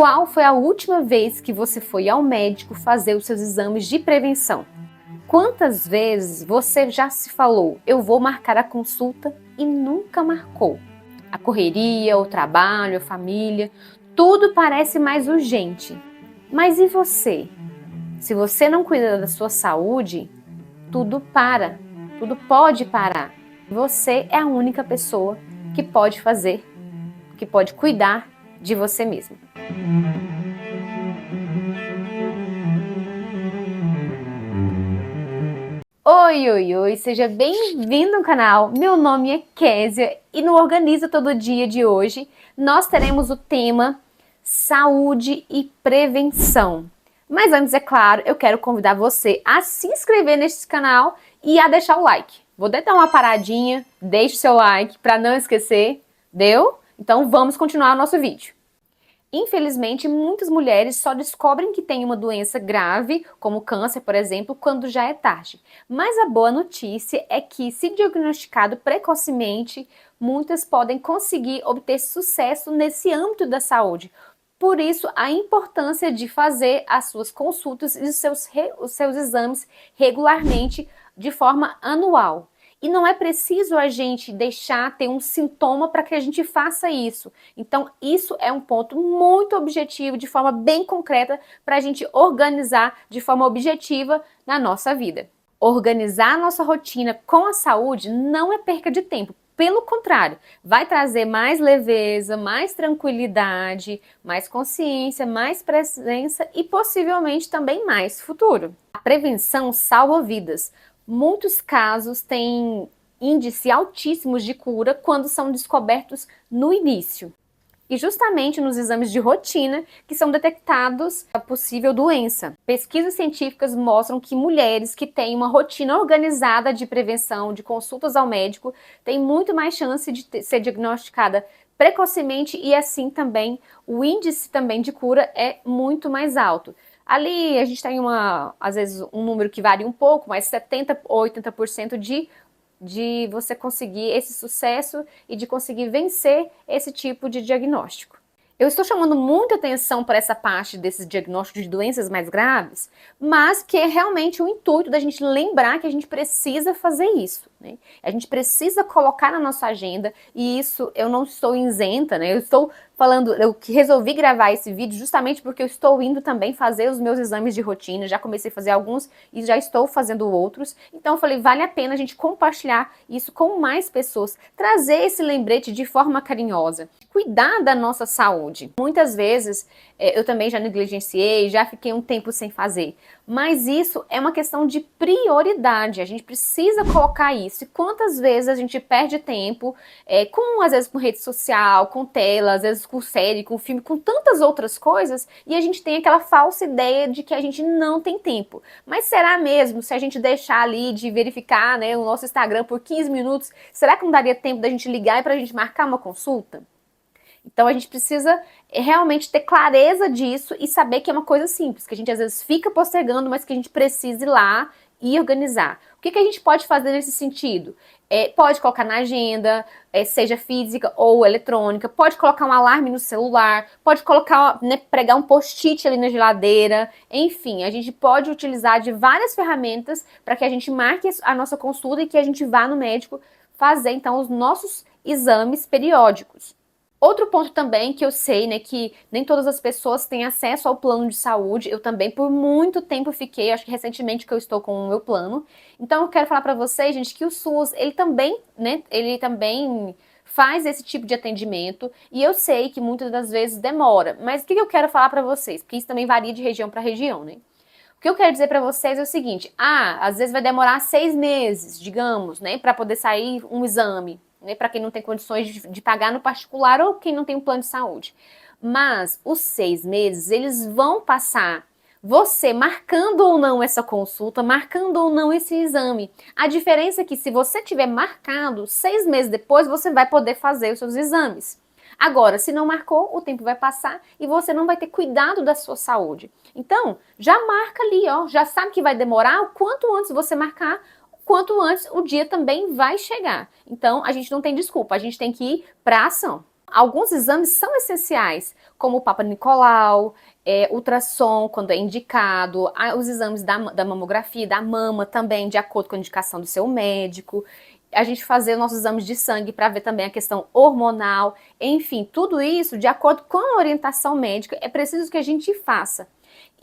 Qual foi a última vez que você foi ao médico fazer os seus exames de prevenção? Quantas vezes você já se falou, eu vou marcar a consulta e nunca marcou? A correria, o trabalho, a família, tudo parece mais urgente. Mas e você? Se você não cuida da sua saúde, tudo para, tudo pode parar. Você é a única pessoa que pode fazer, que pode cuidar de você mesmo. Oi, seja bem-vindo ao canal. Meu nome é Késia e no Organiza Todo Dia de hoje nós teremos o tema saúde e prevenção. Mas antes, é claro, eu quero convidar você a se inscrever neste canal e a deixar o like. Vou dar uma paradinha, deixe o seu like para não esquecer, deu? Então vamos continuar o nosso vídeo. Infelizmente, muitas mulheres só descobrem que têm uma doença grave, como câncer, por exemplo, quando já é tarde. Mas a boa notícia é que, se diagnosticado precocemente, muitas podem conseguir obter sucesso nesse âmbito da saúde. Por isso, a importância de fazer as suas consultas e os seus exames regularmente, de forma anual. E não é preciso a gente deixar ter um sintoma para que a gente faça isso. Então, isso é um ponto muito objetivo, de forma bem concreta, para a gente organizar de forma objetiva na nossa vida. Organizar a nossa rotina com a saúde não é perca de tempo. Pelo contrário, vai trazer mais leveza, mais tranquilidade, mais consciência, mais presença e possivelmente também mais futuro. A prevenção salva vidas. Muitos casos têm índice altíssimos de cura quando são descobertos no início. E justamente nos exames de rotina que são detectados a possível doença. Pesquisas científicas mostram que mulheres que têm uma rotina organizada de prevenção, de consultas ao médico, têm muito mais chance de ser diagnosticada precocemente e assim também o índice também de cura é muito mais alto. Ali a gente tem às vezes um número que varia um pouco, mas 70% ou 80% de você conseguir esse sucesso e de conseguir vencer esse tipo de diagnóstico. Eu estou chamando muita atenção para essa parte desses diagnósticos de doenças mais graves, mas que é realmente o intuito da gente lembrar que a gente precisa fazer isso, né? A gente precisa colocar na nossa agenda, e isso eu não estou isenta, né? Eu estou falando, eu resolvi gravar esse vídeo justamente porque eu estou indo também fazer os meus exames de rotina, já comecei a fazer alguns e já estou fazendo outros, então eu falei, vale a pena a gente compartilhar isso com mais pessoas, trazer esse lembrete de forma carinhosa, cuidar da nossa saúde. Muitas vezes eu também já negligenciei, já fiquei um tempo sem fazer, mas isso é uma questão de prioridade, a gente precisa colocar isso. E quantas vezes a gente perde tempo às vezes com rede social, com tela, às vezes com série, com filme, com tantas outras coisas, e a gente tem aquela falsa ideia de que a gente não tem tempo. Mas será mesmo, se a gente deixar ali de verificar, né, o nosso Instagram por 15 minutos, será que não daria tempo da gente ligar e pra gente marcar uma consulta? Então a gente precisa realmente ter clareza disso e saber que é uma coisa simples, que a gente às vezes fica postergando, mas que a gente precisa ir lá e organizar. O que a gente pode fazer nesse sentido? Pode colocar na agenda, seja física ou eletrônica, pode colocar um alarme no celular, pode colocar, né, pregar um post-it ali na geladeira, enfim, a gente pode utilizar de várias ferramentas para que a gente marque a nossa consulta e que a gente vá no médico fazer então os nossos exames periódicos. Outro ponto também que eu sei, né, que nem todas as pessoas têm acesso ao plano de saúde, eu também por muito tempo fiquei, acho que recentemente que eu estou com o meu plano, então eu quero falar pra vocês, gente, que o SUS, ele também faz esse tipo de atendimento, e eu sei que muitas das vezes demora, mas o que eu quero falar pra vocês, porque isso também varia de região pra região, né? O que eu quero dizer para vocês é o seguinte, às vezes vai demorar 6 meses, digamos, né, para poder sair um exame, né, para quem não tem condições de pagar no particular ou quem não tem um plano de saúde. Mas os 6 meses, eles vão passar, você marcando ou não essa consulta, marcando ou não esse exame. A diferença é que se você tiver marcado, 6 meses depois, você vai poder fazer os seus exames. Agora, se não marcou, o tempo vai passar e você não vai ter cuidado da sua saúde. Então, já marca ali, ó, já sabe que vai demorar, o quanto antes você marcar, quanto antes o dia também vai chegar. Então, a gente não tem desculpa, a gente tem que ir para ação. alguns exames são essenciais, como o Papa Nicolau, ultrassom, quando é indicado, os exames da mamografia, da mama também, de acordo com a indicação do seu médico. A gente fazer nossos exames de sangue para ver também a questão hormonal. Enfim, tudo isso, de acordo com a orientação médica, é preciso que a gente faça.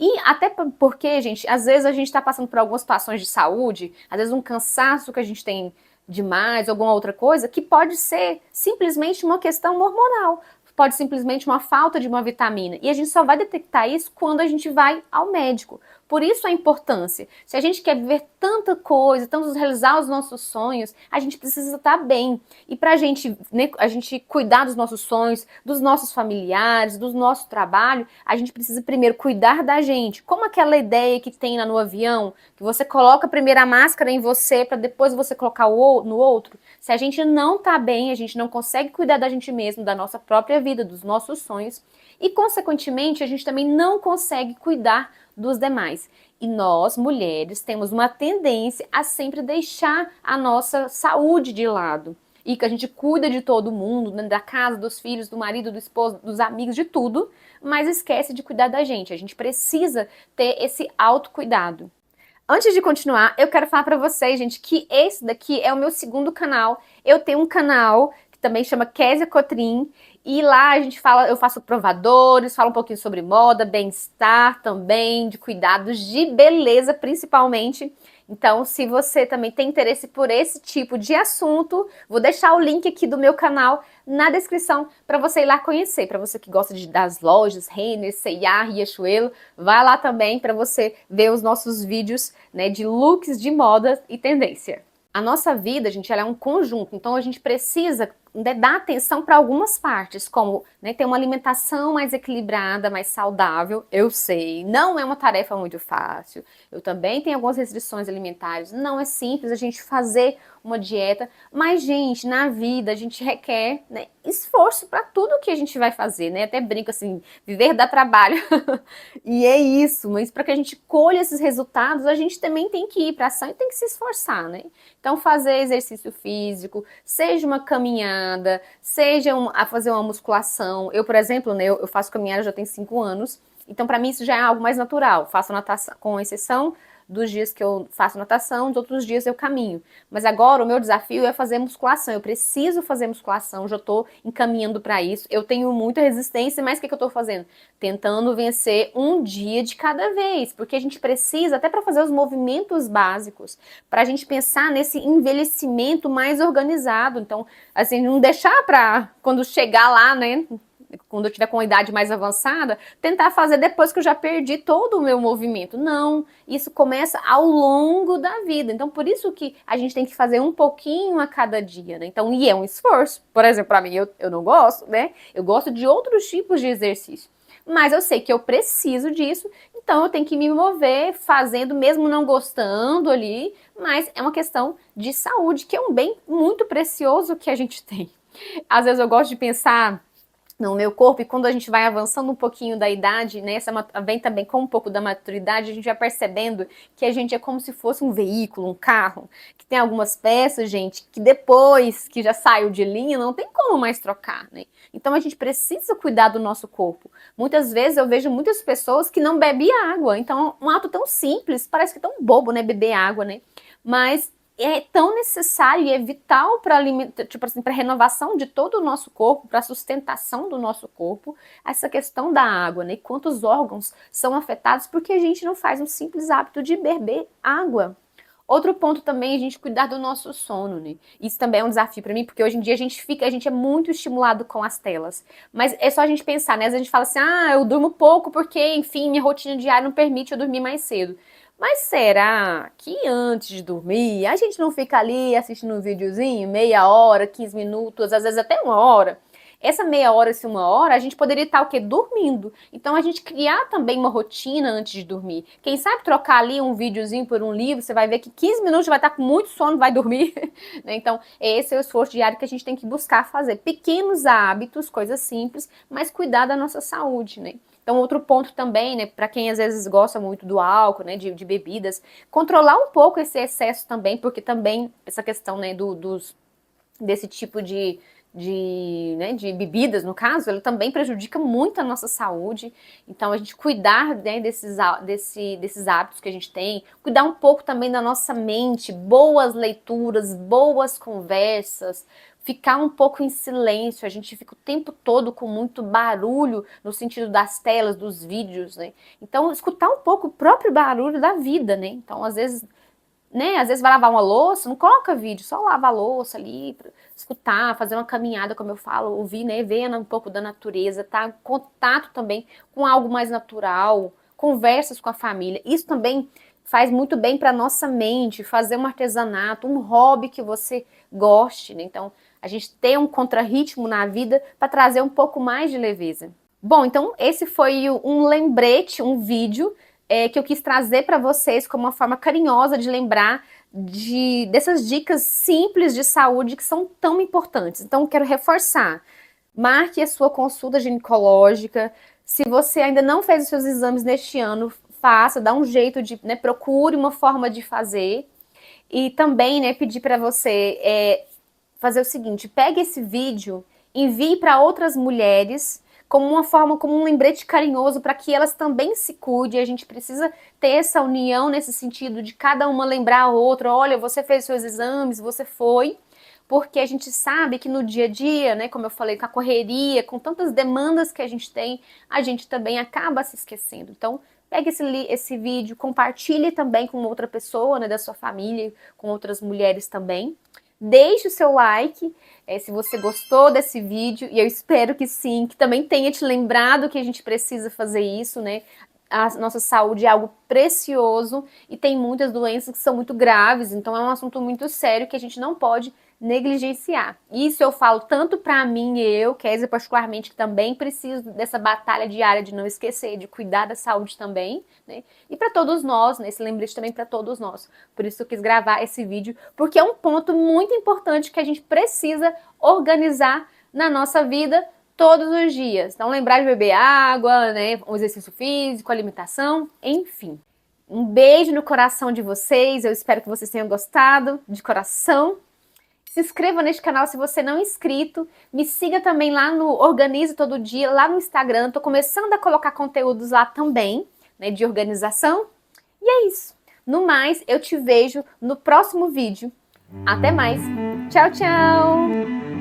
E até porque, gente, às vezes a gente está passando por algumas situações de saúde, às vezes um cansaço que a gente tem demais, alguma outra coisa, que pode ser simplesmente uma questão hormonal, pode simplesmente uma falta de uma vitamina. E a gente só vai detectar isso quando a gente vai ao médico. Por isso a importância. Se a gente quer viver tanta coisa, tanto realizar os nossos sonhos, a gente precisa estar bem. E para né, a gente cuidar dos nossos sonhos, dos nossos familiares, do nosso trabalho, a gente precisa primeiro cuidar da gente. Como aquela ideia que tem lá no avião, que você coloca primeiro a máscara em você para depois você colocar no outro. Se a gente não tá bem, a gente não consegue cuidar da gente mesmo, da nossa própria vida, dos nossos sonhos, e consequentemente a gente também não consegue cuidar dos demais. E nós, mulheres, temos uma tendência a sempre deixar a nossa saúde de lado. E que a gente cuida de todo mundo, né, da casa, dos filhos, do marido, do esposo, dos amigos, de tudo, mas esquece de cuidar da gente. A gente precisa ter esse autocuidado. Antes de continuar, eu quero falar pra vocês, gente, que esse daqui é o meu segundo canal. Eu tenho um canal que também chama Kézia Cotrim, e lá a gente fala, eu faço provadores, falo um pouquinho sobre moda, bem-estar também, de cuidados de beleza principalmente. Então, se você também tem interesse por esse tipo de assunto, vou deixar o link aqui do meu canal na descrição para você ir lá conhecer. Para você que gosta das lojas, Renner, C&A, Riachuelo, vai lá também para você ver os nossos vídeos, né, de looks de moda e tendência. A nossa vida, gente, ela é um conjunto, então a gente precisa dar atenção para algumas partes, como, né, ter uma alimentação mais equilibrada, mais saudável. Eu sei, não é uma tarefa muito fácil. Eu também tenho algumas restrições alimentares. Não é simples a gente fazer uma dieta, mas, gente, na vida a gente requer, né, esforço para tudo que a gente vai fazer, né? Até brinco assim, viver dá trabalho. E é isso, mas para que a gente colha esses resultados, a gente também tem que ir para ação e tem que se esforçar, né? Então, fazer exercício físico, seja uma caminhada, seja fazer uma musculação. Eu, por exemplo, né, eu faço caminhada já tem 5 anos, então para mim isso já é algo mais natural. Faço natação, com exceção dos dias que eu faço natação, os outros dias eu caminho. Mas agora o meu desafio é fazer musculação. Eu preciso fazer musculação, já estou encaminhando para isso. Eu tenho muita resistência, mas o que eu estou fazendo? Tentando vencer um dia de cada vez, porque a gente precisa, até para fazer os movimentos básicos, para a gente pensar nesse envelhecimento mais organizado. Então, assim, não deixar para quando chegar lá, né? Quando eu tiver com uma idade mais avançada, tentar fazer depois que eu já perdi todo o meu movimento. Não, isso começa ao longo da vida. Então, por isso que a gente tem que fazer um pouquinho a cada dia, né? Então, e é um esforço. Por exemplo, para mim, eu não gosto, né? Eu gosto de outros tipos de exercício. Mas eu sei que eu preciso disso, então eu tenho que me mover fazendo, mesmo não gostando ali, mas é uma questão de saúde, que é um bem muito precioso que a gente tem. Às vezes eu gosto de pensar no meu corpo, e quando a gente vai avançando um pouquinho da idade, né, vem também com um pouco da maturidade, a gente vai percebendo que a gente é como se fosse um veículo, um carro, que tem algumas peças, gente, que depois que já saiu de linha, não tem como mais trocar, né? Então a gente precisa cuidar do nosso corpo. Muitas vezes eu vejo muitas pessoas que não bebem água, então um ato tão simples, parece que é tão bobo, né, beber água, né? Mas é tão necessário e é vital para tipo assim, para renovação de todo o nosso corpo, para a sustentação do nosso corpo, essa questão da água, né? E quantos órgãos são afetados porque a gente não faz um simples hábito de beber água. Outro ponto também é a gente cuidar do nosso sono, né? Isso também é um desafio para mim, porque hoje em dia a gente é muito estimulado com as telas. Mas é só a gente pensar, né? Às vezes a gente fala assim, eu durmo pouco porque, enfim, minha rotina diária não permite eu dormir mais cedo. Mas será que antes de dormir a gente não fica ali assistindo um videozinho, meia hora, 15 minutos, às vezes até 1 hora? Essa meia hora, se 1 hora, a gente poderia estar o quê? Dormindo. Então a gente criar também uma rotina antes de dormir. Quem sabe trocar ali um videozinho por um livro, você vai ver que 15 minutos vai estar com muito sono, vai dormir. Então esse é o esforço diário que a gente tem que buscar fazer. Pequenos hábitos, coisas simples, mas cuidar da nossa saúde, né? Então, outro ponto também, né, para quem às vezes gosta muito do álcool, né, de bebidas, controlar um pouco esse excesso também, porque também essa questão, né, desse tipo né, de bebidas, no caso, ela também prejudica muito a nossa saúde. Então, a gente cuidar, né, desses hábitos que a gente tem, cuidar um pouco também da nossa mente, boas leituras, boas conversas, ficar um pouco em silêncio. A gente fica o tempo todo com muito barulho no sentido das telas, dos vídeos, né? Então, escutar um pouco o próprio barulho da vida, né? Então, às vezes, né, às vezes vai lavar uma louça, não coloca vídeo, só lava a louça ali, pra escutar, fazer uma caminhada, como eu falo, ouvir, né, ver um pouco da natureza, tá? Contato também com algo mais natural, conversas com a família. Isso também faz muito bem para nossa mente, fazer um artesanato, um hobby que você goste, né? Então, a gente tem um contrarritmo na vida para trazer um pouco mais de leveza. Bom, então esse foi um lembrete, um vídeo que eu quis trazer para vocês como uma forma carinhosa de lembrar dessas dicas simples de saúde que são tão importantes. Então, quero reforçar. Marque a sua consulta ginecológica. Se você ainda não fez os seus exames neste ano, faça, dá um jeito de, né, procure uma forma de fazer. E também, né, pedir para você fazer o seguinte, pegue esse vídeo, envie para outras mulheres como uma forma, como um lembrete carinhoso para que elas também se cuidem. A gente precisa ter essa união nesse sentido de cada uma lembrar a outra, olha, você fez seus exames, você foi, porque a gente sabe que no dia a dia, né, como eu falei, com a correria, com tantas demandas que a gente tem, a gente também acaba se esquecendo. Então, pegue esse vídeo, compartilhe também com outra pessoa, né, da sua família, com outras mulheres também. Deixe o seu like se você gostou desse vídeo, e eu espero que sim, que também tenha te lembrado que a gente precisa fazer isso, né? A nossa saúde é algo precioso e tem muitas doenças que são muito graves, então é um assunto muito sério que a gente não pode negligenciar. Isso eu falo tanto para mim e eu, Kézia, particularmente, que também preciso dessa batalha diária de não esquecer, de cuidar da saúde também, né? E para todos nós, né? Esse lembrete também para todos nós. Por isso eu quis gravar esse vídeo, porque é um ponto muito importante que a gente precisa organizar na nossa vida todos os dias. Então, lembrar de beber água, né? Um exercício físico, alimentação, enfim. Um beijo no coração de vocês. Eu espero que vocês tenham gostado, de coração. Se inscreva neste canal se você não é inscrito. Me siga também lá no Organize Todo Dia, lá no Instagram. Tô começando a colocar conteúdos lá também, né, de organização. E é isso. No mais, eu te vejo no próximo vídeo. Até mais. Tchau, tchau!